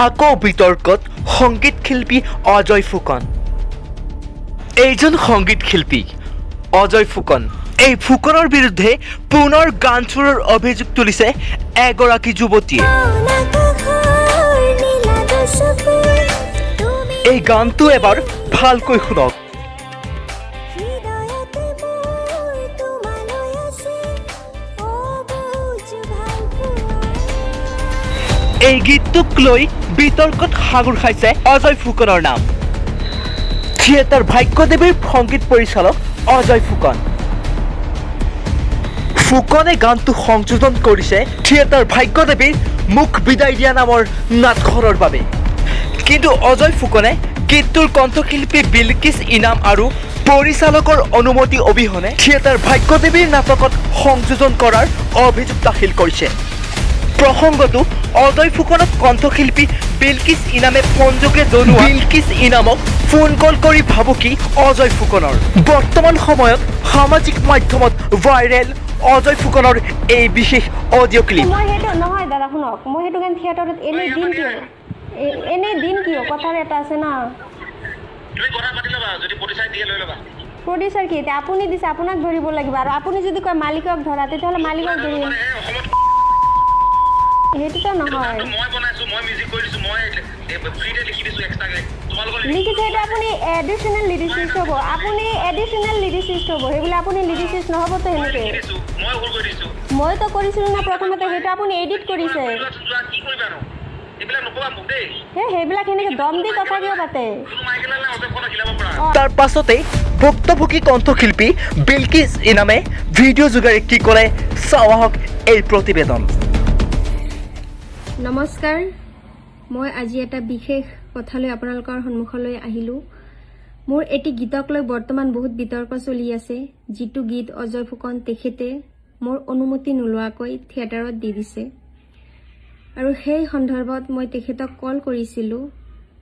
আকৌ বিতৰ্কত সংগীত শিল্পী অজয় ফুকন। এইজন সংগীত শিল্পী অজয় ফুকন। এই ফুকনৰ বিৰুদ্ধে পুনৰ গান চুৰৰ অভিযোগ তুলিছে এগৰাকী যুৱতীয়ে। এই গানটো এবাৰ ভালকৈ শুনক। এই গীতটোক লৈ বিতৰ্কত সাগৰ খাইছে অজয় ফুকনৰ নাম। থিয়েটাৰ ভাগ্যদেৱীৰ সংগীত পৰিচালক অজয় ফুকন। ফুকনে গানটো সংযোজন কৰিছে থিয়েটাৰ ভাগ্যদেৱীৰ মুখ বিদায় দিয়া নামৰ নাটখনৰ বাবে। কিন্তু অজয় ফুকনে গীতটোৰ কণ্ঠশিল্পী বিলকিস ইনাম আৰু পৰিচালকৰ অনুমতি অবিহনে থিয়েটাৰ ভাগ্যদেৱীৰ নাটকত সংযোজন কৰাৰ অভিযোগ দাখিল কৰিছে। প্ৰসংগটো অজয় ফুকনক কণ্ঠশিল্পী বিলকিস ইনামে ফোনযোগে জনোৱা বিলকিস ইনামক ফোন কল কৰি ভাবুকি অজয় ফুকনৰ। বৰ্তমান সময়ত সামাজিক মাধ্যমত ভাইৰেল অজয় ফুকনৰ এই বিশেষ অডিঅ' ক্লিপ। মই সেইটো নহয় দাদা শুনক, মই সেইটো গান থিয়েটাৰত এনেই দিন কিয় কথাৰ এটা আছে না। প্ৰডিউচাৰ কি এতিয়া আপুনি দিছে, আপোনাক ধৰিব লাগিব। আৰু আপুনি যদি কয় মালিকক ধৰা, তেতিয়াহ'লে মালিকক ধৰিব। সেইটোতো নহয় লিখিছে, সেইটো আপুনি এডিশ্যনেল লিৰিচিষ্ট হ'ব। আপুনি এডিশ্যনেল লিৰিচিষ্ট হ'ব, সেইবিলাক আপুনি লিৰিচিষ্ট নহ'বতো সেনেকৈ। মইতো কৰিছিলোঁ না প্ৰথমতে, সেইটো আপুনি এডিট কৰিছে। সেইবিলাক সেনেকৈ দম দি কথা কিয় পাতে? তাৰ পাছতেই ভুক্তভোগী কণ্ঠশিল্পী বিলকিস ইনামে ভিডিঅ' যোগেৰে কি ক'লে চাওঁ আহক এই প্ৰতিবেদন। নমস্কাৰ, মই আজি এটা বিশেষ কথা লৈ আপোনালোকৰ সন্মুখলৈ আহিলোঁ। মোৰ এটি গীতক লৈ বৰ্তমান বহুত বিতৰ্ক চলি আছে। যিটো গীত অজয় ফুকন তেখেতে মোৰ অনুমতি নোলোৱাকৈ থিয়েটাৰত দি দিছে। আৰু সেই সন্দৰ্ভত মই তেখেতক কল কৰিছিলোঁ।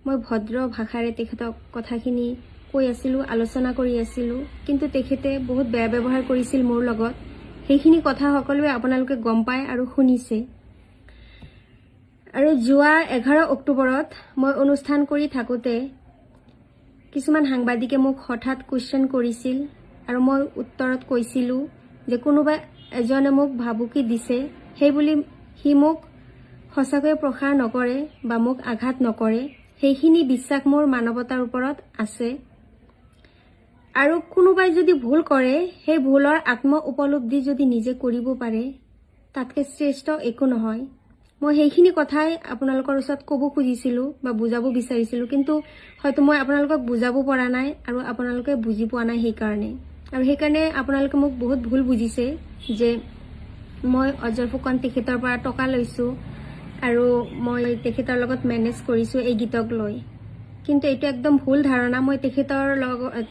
মই ভদ্ৰ ভাষাৰে তেখেতক কথাখিনি কৈ আছিলোঁ, আলোচনা কৰি আছিলোঁ। কিন্তু তেখেতে বহুত বেয়া ব্যৱহাৰ কৰিছিল মোৰ লগত। সেইখিনি কথা সকলোৱে আপোনালোকে গম পায় আৰু শুনিছে। আৰু যোৱা 11 অক্টোবৰত মই অনুষ্ঠান কৰি থাকোঁতে কিছুমান সাংবাদিকে মোক হঠাৎ কুৱেশ্যন কৰিছিল আৰু মই উত্তৰত কৈছিলোঁ যে কোনোবা এজনে মোক ভাবুকি দিছে, সেইবুলি সি মোক সঁচাকৈ প্ৰসাৰ নকৰে বা মোক আঘাত নকৰে। সেইখিনি বিশ্বাস মোৰ মানৱতাৰ ওপৰত আছে। আৰু কোনোবাই যদি ভুল কৰে, সেই ভুলৰ আত্ম উপলব্ধি যদি নিজে কৰিব পাৰে, তাতকৈ শ্ৰেষ্ঠ একো নহয়। মই সেইখিনি কথাই আপোনালোকৰ ওচৰত ক'ব খুজিছিলোঁ বা বুজাব বিচাৰিছিলোঁ, কিন্তু হয়তো মই আপোনালোকক বুজাব পৰা নাই আৰু আপোনালোকে বুজি পোৱা নাই সেইকাৰণে। আৰু সেইকাৰণে আপোনালোকে মোক বহুত ভুল বুজিছে যে মই অজয় ফুকন তেখেতৰ পৰা টকা লৈছোঁ আৰু মই তেখেতৰ লগত মেনেজ কৰিছোঁ এই গীতক লৈ। কিন্তু এইটো একদম ভুল ধাৰণা। মই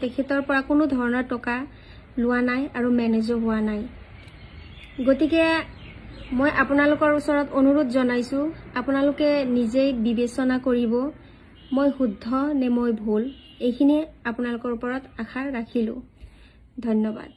তেখেতৰ পৰা কোনো ধৰণৰ টকা লোৱা নাই আৰু মেনেজো হোৱা নাই। গতিকে মই আপোনালোকৰ ওচৰত অনুৰোধ জনাইছোঁ, আপোনালোকে নিজেই বিবেচনা কৰিব মই শুদ্ধ নে মই ভুল। এইখিনিয়ে আপোনালোকৰ ওপৰত আশা ৰাখিলোঁ। ধন্যবাদ।